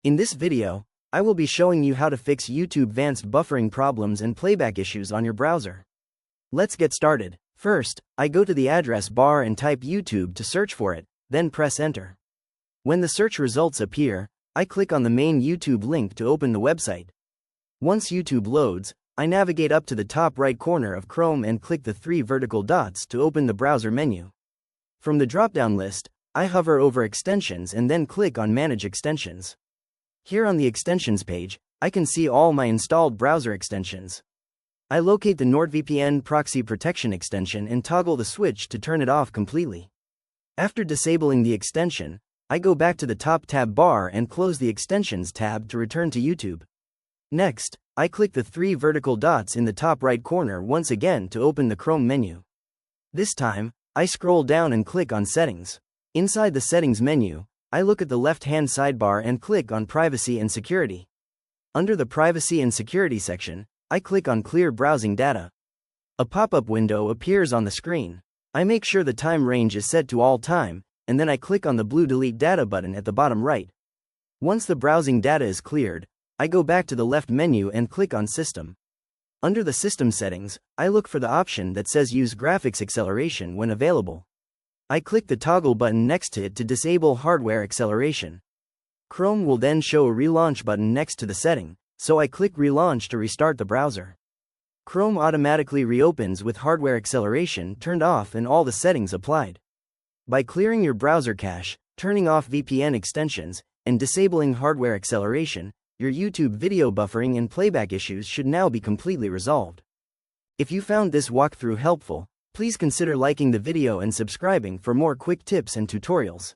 In this video, I will be showing you how to fix YouTube Vanced buffering problems and playback issues on your browser. Let's get started. First, I go to the address bar and type YouTube to search for it, then press enter. When the search results appear, I click on the main YouTube link to open the website. Once YouTube loads, I navigate up to the top right corner of Chrome and click the 3 vertical dots to open the browser menu. From the drop-down list, I hover over Extensions and then click on Manage Extensions. Here on the Extensions page, I can see all my installed browser extensions. I locate the NordVPN Proxy Protection extension and toggle the switch to turn it off completely. After disabling the extension, I go back to the top tab bar and close the Extensions tab to return to YouTube. Next, I click the 3 vertical dots in the top right corner once again to open the Chrome menu. This time, I scroll down and click on Settings. Inside the Settings menu, I look at the left-hand sidebar and click on Privacy and Security. Under the Privacy and Security section, I click on Clear Browsing Data. A pop-up window appears on the screen. I make sure the time range is set to all time, and then I click on the blue Delete Data button at the bottom right. Once the browsing data is cleared, I go back to the left menu and click on System. Under the System settings, I look for the option that says Use Graphics Acceleration when available. I click the toggle button next to it to disable hardware acceleration. Chrome will then show a relaunch button next to the setting, so I click Relaunch to restart the browser. Chrome automatically reopens with hardware acceleration turned off and all the settings applied. By clearing your browser cache, turning off VPN extensions, and disabling hardware acceleration, your YouTube video buffering and playback issues should now be completely resolved. If you found this walkthrough helpful, please consider liking the video and subscribing for more quick tips and tutorials.